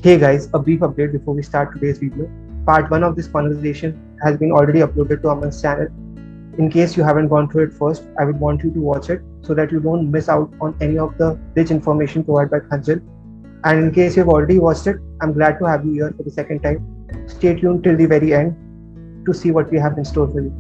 Hey guys, a brief update before we start today's video. Part 1 of this conversation has been already uploaded to Aman's channel. In case you haven't gone through it first, I would want you to watch it so that you don't miss out on any of the rich information provided by Khanjan. And in case you've already watched it, I'm glad to have you here for the second time. Stay tuned till the very end to see what we have in store for you.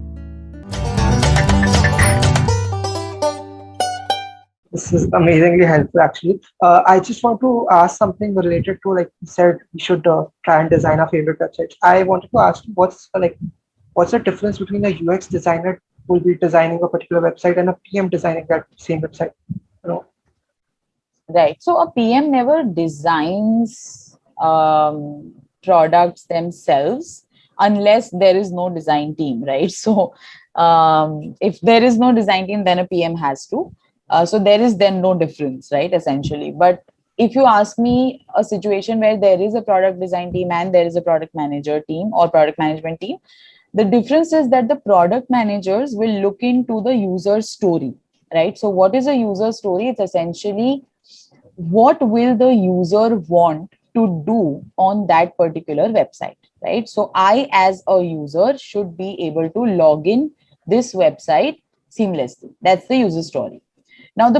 This is amazingly helpful, actually. I just want to ask something related to, like you said, we should try and design our favorite websites. I wanted to ask you, what's the difference between a UX designer who will be designing a particular website and a PM designing that same website? You know, Right. So a PM never designs products themselves unless there is no design team, right? So if there is no design team, then a PM has to. So there is then no difference, right? Essentially. But if you ask me a situation where there is a product design team and there is a product manager team or product management team, the difference is that the product managers will look into the user story, right? So what is a user story? It's essentially what will the user want to do on that particular website, right? So I as a user should be able to log in this website seamlessly. That's the user story. Now the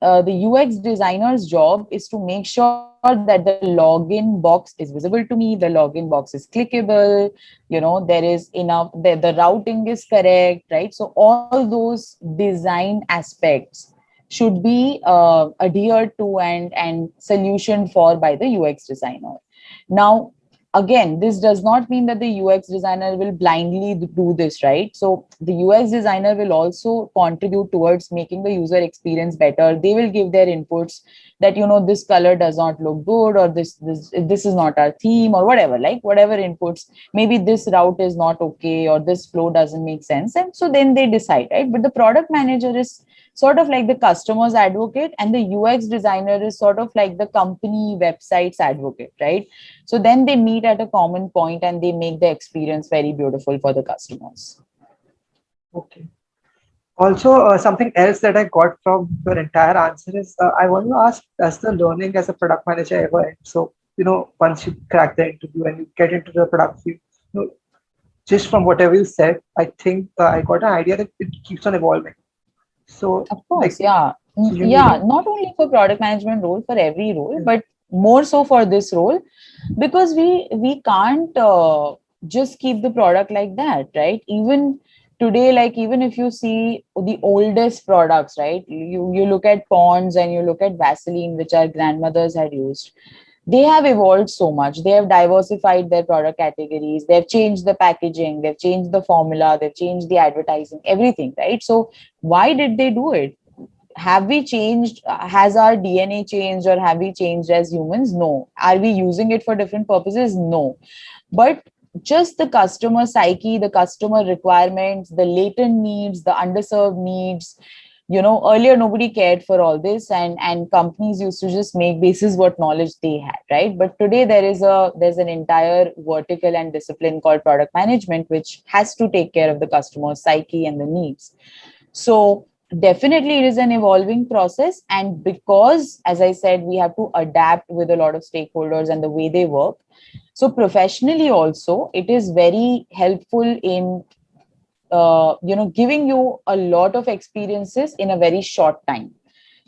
UX designer's job is to make sure that the login box is visible to me, the login box is clickable, there is enough, the routing is correct, right? So all those design aspects should be adhered to and solutioned for by the UX designer. Now, again, this does not mean that the UX designer will blindly do this, right? So the UX designer will also contribute towards making the user experience better. They will give their inputs that, this color does not look good, or this is not our theme, or whatever, like whatever inputs. Maybe this route is not okay, or this flow doesn't make sense, and so then they decide, right? But the product manager is sort of like the customer's advocate, and the UX designer is sort of like the company website's advocate, right? So then they meet at a common point and they make the experience very beautiful for the customers. okay. Also, something else that I got from your entire answer is I want to ask, does the learning as a product manager ever end? So, once you crack the interview and you get into the product field, just from whatever you said, I think I got an idea that it keeps on evolving. So, Of course, like, yeah. so Yeah, not only for product management role, for every role, yeah, but more so for this role, because we can't just keep the product like that, right? Even today, like even if you see the oldest products, right? You look at Ponds and you look at Vaseline, which our grandmothers had used. They have evolved so much. They have diversified their product categories. They've changed the packaging. They've changed the formula. They've changed the advertising. Everything, right? So why did they do it? Have we changed? Has our DNA changed, or have we changed as humans? No. Are we using it for different purposes? No. But just the customer psyche, the customer requirements, the latent needs, the underserved needs, earlier nobody cared for all this, and companies used to just make basis what knowledge they had, right? But today there's an entire vertical and discipline called product management, which has to take care of the customer psyche and the needs. So definitely it is an evolving process, and because, as I said, we have to adapt with a lot of stakeholders and the way they work. So professionally also it is very helpful in giving you a lot of experiences in a very short time,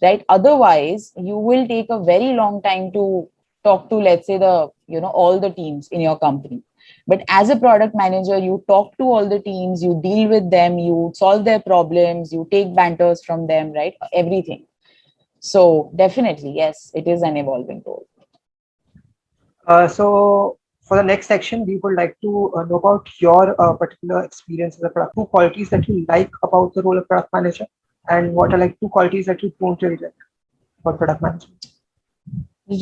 right? Otherwise you will take a very long time to talk to, let's say, the all the teams in your company. But as a product manager, you talk to all the teams, you deal with them, you solve their problems, you take banters from them, right? Everything. So definitely, yes, it is an evolving role. so for the next section, we would like to know about your particular experience as a product, two qualities that you like about the role of product manager, and what are like two qualities that you don't really like about product management.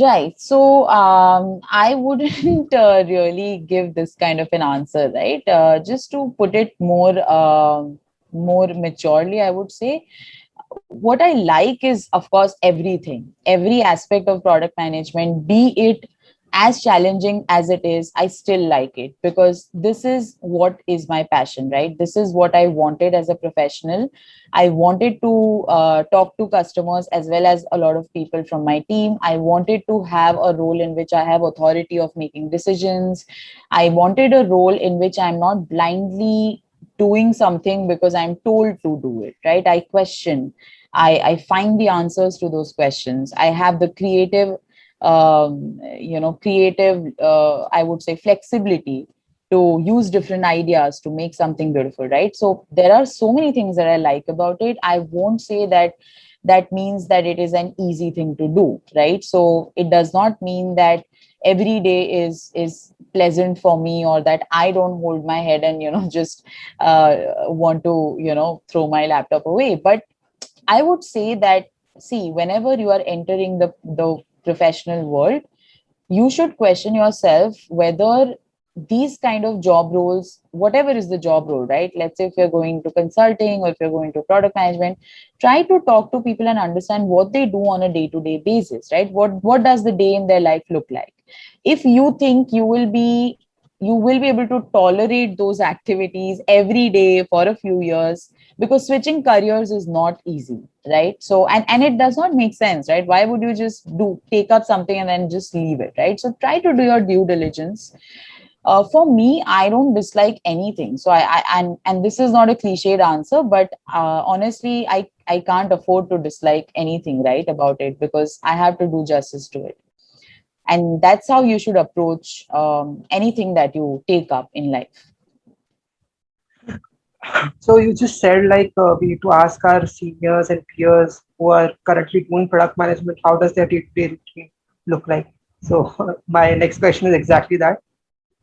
Right. So I wouldn't really give this kind of an answer, right? Just to put it more maturely, I would say what I like is, of course, everything, every aspect of product management, be it as challenging as it is, I still like it because this is what is my passion, right? This is what I wanted as a professional. I wanted to talk to customers as well as a lot of people from my team. I wanted to have a role in which I have authority of making decisions. I wanted a role in which I'm not blindly doing something because I'm told to do it, right? I question. I find the answers to those questions. I have the creative, I would say, flexibility to use different ideas to make something beautiful, right? So there are so many things that I like about it. I won't say that that means that it is an easy thing to do, right? So it does not mean that every day is pleasant for me, or that I don't hold my head and just want to throw my laptop away. But I would say that, see, whenever you are entering the professional world, you should question yourself whether these kind of job roles, whatever is the job role, right? Let's say if you're going to consulting or if you're going to product management, try to talk to people and understand what they do on a day-to-day basis, right? What does the day in their life look like? If you think you will be able to tolerate those activities every day for a few years, because switching careers is not easy, right? So and it does not make sense, right? Why would you just do take up something and then just leave it, right? So try to do your due diligence. For me, I don't dislike anything. So and this is not a cliched answer, but honestly, I can't afford to dislike anything, right, about it, because I have to do justice to it. And that's how you should approach anything that you take up in life. So you just said like we need to ask our seniors and peers who are currently doing product management, how does their day-to-day routine look like? So my next question is exactly that.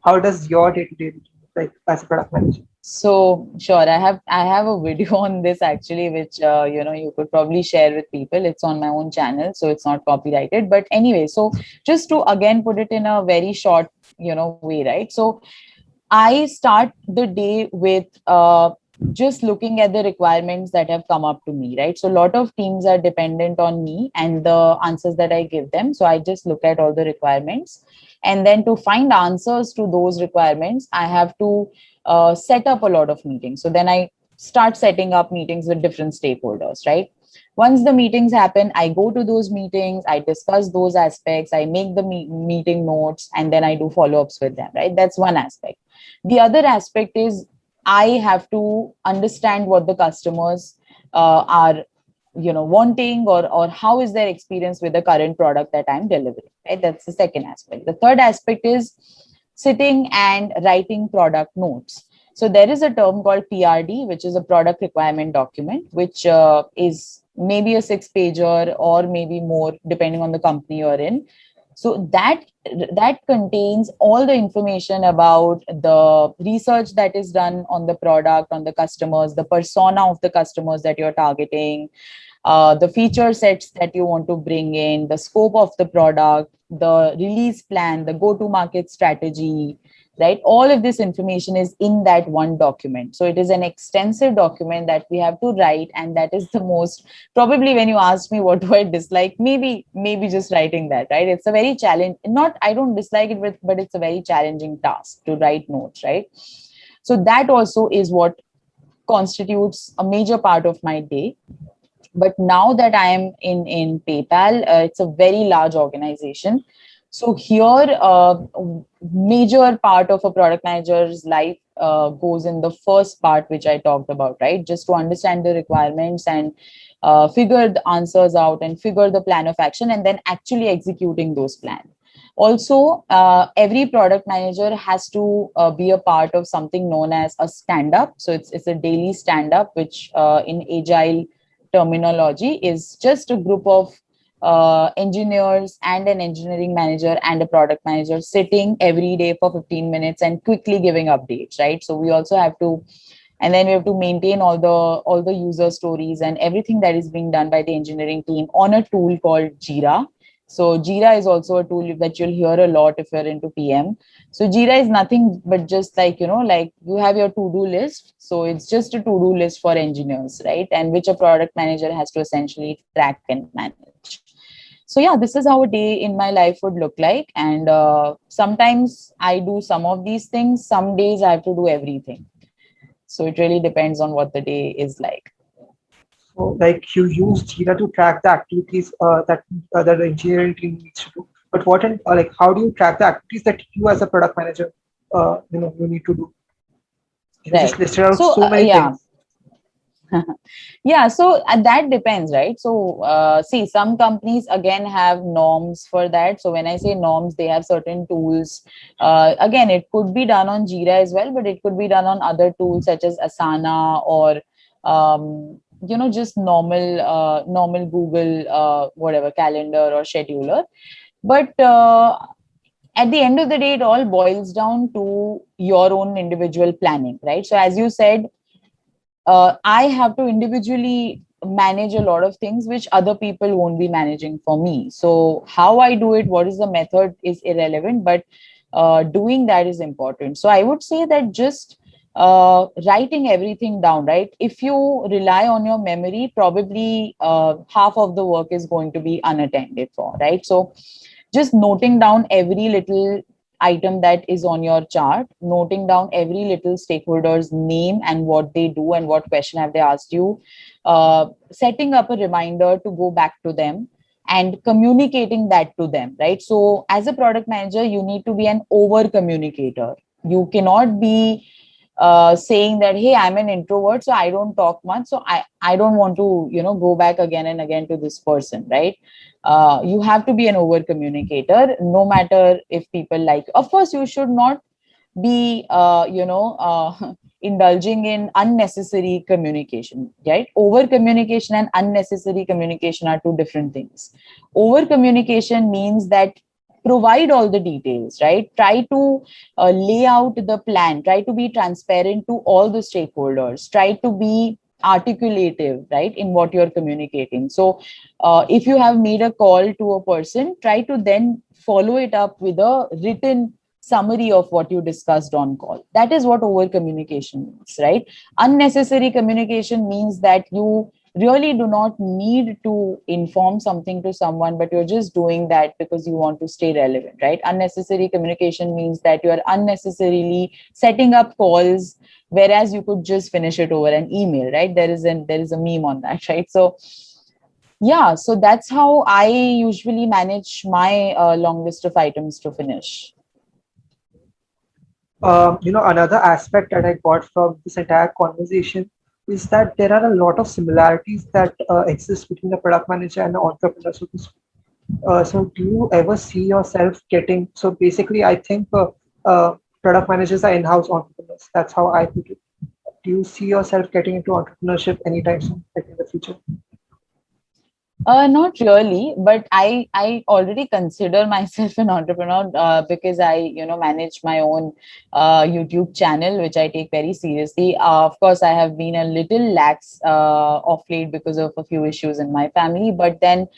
How does your day-to-day routine look like as a product manager? So sure, I have a video on this actually, which you could probably share with people. It's on my own channel, so it's not copyrighted. But anyway, so just to again put it in a very short way, right? So I start the day with just looking at the requirements that have come up to me, right? So a lot of teams are dependent on me and the answers that I give them. So I just look at all the requirements. And then to find answers to those requirements, I have to set up a lot of meetings. So then I start setting up meetings with different stakeholders, right? Once the meetings happen, I go to those meetings, I discuss those aspects, I make the meeting notes, and then I do follow ups with them, right? That's one aspect. The other aspect is I have to understand what the customers are wanting, or how is their experience with the current product that I'm delivering, right? That's the second aspect. The third aspect is sitting and writing product notes. So there is a term called PRD, which is a product requirement document, which is maybe a 6 pager or maybe more depending on the company you're in. So that contains all the information about the research that is done on the product, on the customers, the persona of the customers that you're targeting, the feature sets that you want to bring in, the scope of the product, the release plan, the go-to-market strategy, right? All of this information is in that one document. So it is an extensive document that we have to write, and that is the most, probably when you ask me what do I dislike, maybe just writing that, right? It's a very challenge. Not I don't dislike it, but it's a very challenging task to write notes, right? So that also is what constitutes a major part of my day. But now that I am in PayPal, it's a very large organization. So here, major part of a product manager's life goes in the first part, which I talked about, right? Just to understand the requirements and figure the answers out and figure the plan of action, and then actually executing those plans. Also, every product manager has to be a part of something known as a stand up. So it's a daily stand up, which in agile terminology is just a group of engineers and an engineering manager and a product manager sitting every day for 15 minutes and quickly giving updates, right? So we also have to, and then we have to maintain all the user stories and everything that is being done by the engineering team on a tool called Jira. So Jira is also a tool that you'll hear a lot if you're into PM. So Jira is nothing but just like, like you have your to-do list. So it's just a to-do list for engineers, right? And which a product manager has to essentially track and manage. So yeah, this is how a day in my life would look like. And sometimes I do some of these things, some days I have to do everything. So it really depends on what the day is like. So, like you use Jira to track the activities that the engineering team needs to do. But like how do you track the activities that you as a product manager, you need to do? You just Right. listed out So so many yeah. things. Yeah, so that depends, right? So see, some companies again have norms for that. So when I say norms, they have certain tools. Again, it could be done on Jira as well, but it could be done on other tools such as Asana or just normal Google whatever calendar or scheduler. But at the end of the day, it all boils down to your own individual planning, right? So as you said, I have to individually manage a lot of things which other people won't be managing for me. So, how I do it, what is the method is irrelevant, but doing that is important. So, I would say that just writing everything down, right? If you rely on your memory, probably half of the work is going to be unattended for, right? So, just noting down every little item that is on your chart, noting down every little stakeholder's name and what they do and what question have they asked you, setting up a reminder to go back to them and communicating that to them, right? So as a product manager, you need to be an over communicator. You cannot be saying that, hey, I'm an introvert, so I don't talk much, so I don't want to go back again and again to this person, right? You have to be an over communicator, no matter if people like. Of course, you should not be indulging in unnecessary communication, right? Over communication and unnecessary communication are two different things. Over communication means that provide all the details, right? Try to lay out the plan, try to be transparent to all the stakeholders, try to be articulative, right, in what you're communicating. So if you have made a call to a person, try to then follow it up with a written summary of what you discussed on call. That is what over communication means, right? Unnecessary communication means that you really do not need to inform something to someone, but you're just doing that because you want to stay relevant, right? Unnecessary communication means that you are unnecessarily setting up calls, whereas you could just finish it over an email, right? There is a meme on that, right? So yeah, so that's how I usually manage my long list of items to finish. Another aspect that I got from this entire conversation is that there are a lot of similarities that exist between the product manager and the entrepreneur. So do you ever see yourself getting? So basically, I think product managers are in-house entrepreneurs. That's how I put it. Do you see yourself getting into entrepreneurship anytime soon, like in the future? Not really, but I already consider myself an entrepreneur because I manage my own YouTube channel, which I take very seriously. Of course, I have been a little lax of late because of a few issues in my family, but then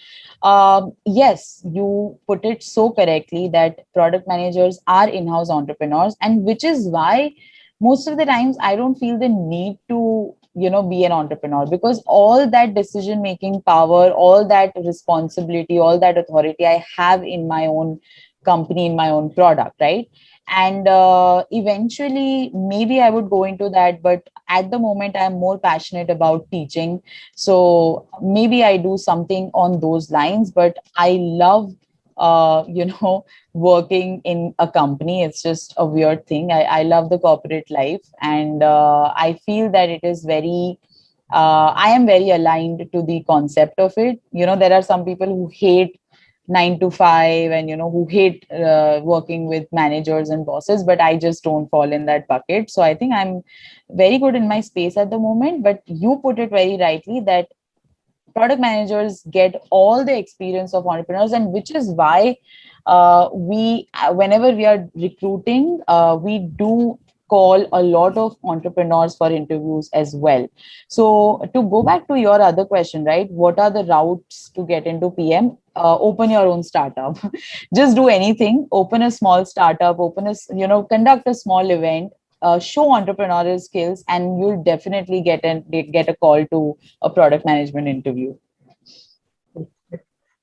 yes, you put it so correctly that product managers are in-house entrepreneurs, and which is why most of the times I don't feel the need to be an entrepreneur, because all that decision making power, all that responsibility, all that authority I have in my own company, in my own product, right? And eventually maybe I would go into that, but at the moment I'm more passionate about teaching, so maybe I do something on those lines. But I love working in a company. It's just a weird thing. I love the corporate life, and I feel that it is very I am very aligned to the concept of it. There are some people who hate 9 to 5, and who hate working with managers and bosses, but I just don't fall in that bucket. So I think I'm very good in my space at the moment. But you put it very rightly that product managers get all the experience of entrepreneurs, and which is why we whenever we are recruiting, we do call a lot of entrepreneurs for interviews as well. So to go back to your other question, right, what are the routes to get into PM? Open your own startup. Just do anything. Open a small startup, conduct a small event, show entrepreneurial skills, and you'll definitely get a call to a product management interview.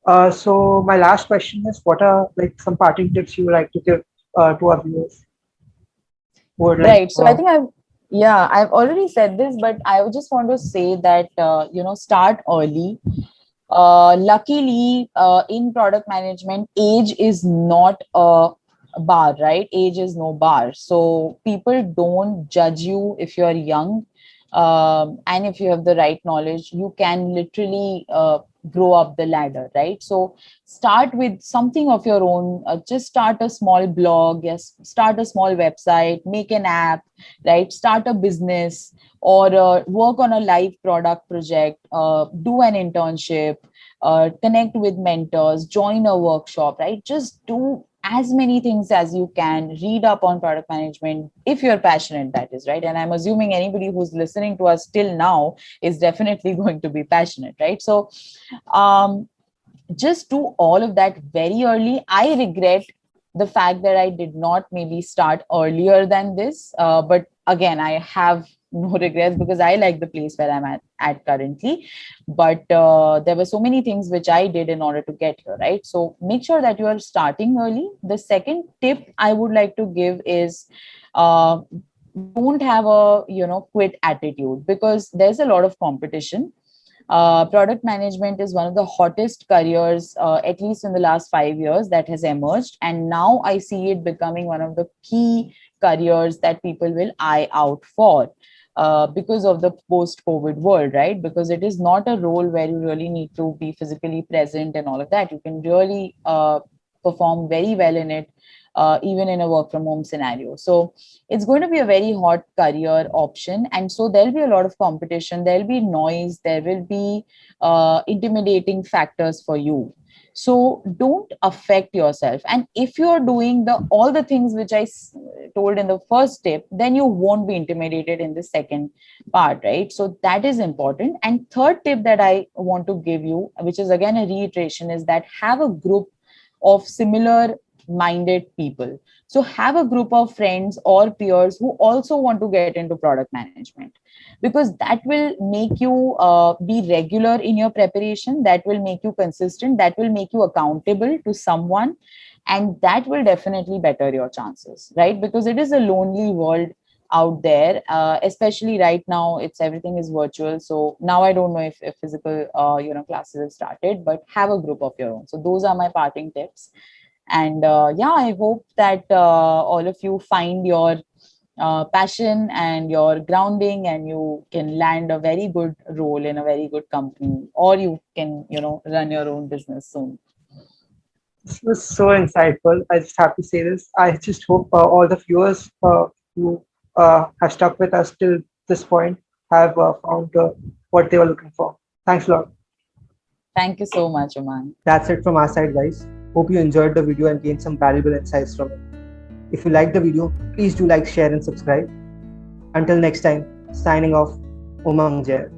So my last question is, what are like some parting tips you would like to give to our viewers who would like? Right. So I think I've already said this, but I would just want to say that, start early. Luckily, in product management, age is not a bar, right? Age is no bar. So people don't judge you if you're young. And if you have the right knowledge, you can literally grow up the ladder, right? So start with something of your own. Just start a small blog, yes, start a small website, make an app, right? Start a business, or work on a live product project, do an internship, connect with mentors, join a workshop, right? Just do as many things as you can, read up on product management if you're passionate, that is, right? And I'm assuming anybody who's listening to us till now is definitely going to be passionate, right? So um, just do all of that very early. I regret the fact that I did not maybe start earlier than this. But again, I have no regrets because I like the place where I'm at currently. But there were so many things which I did in order to get here, right? So make sure that you are starting early. The second tip I would like to give is uh, don't have a quit attitude, because there's a lot of competition. Product management is one of the hottest careers, at least in the last 5 years, that has emerged. And now I see it becoming one of the key careers that people will eye out for, because of the post COVID world, right? Because it is not a role where you really need to be physically present and all of that. You can really perform very well in it, even in a work from home scenario. So it's going to be a very hot career option. And so there'll be a lot of competition, there'll be noise, there will be intimidating factors for you. So don't affect yourself. And if you're doing the all the things which told in the first tip, then you won't be intimidated in the second part, right? So that is important. And third tip that I want to give you, which is again a reiteration, is that have a group of similar minded people. So have a group of friends or peers who also want to get into product management, because that will make you be regular in your preparation, that will make you consistent, that will make you accountable to someone, and that will definitely better your chances, right? Because it is a lonely world out there, especially right now. It's everything is virtual. So now I don't know if physical classes have started, but have a group of your own. So those are my parting tips. And yeah, I hope that all of you find your passion and your grounding, and you can land a very good role in a very good company, or you can run your own business soon. This was so insightful. I just have to say this. I just hope all the viewers who have stuck with us till this point have found what they were looking for. Thanks a lot. Thank you so much, Umang. That's it from our side, guys. Hope you enjoyed the video and gained some valuable insights from it. If you liked the video, please do like, share, and subscribe. Until next time, signing off, Umang Jain.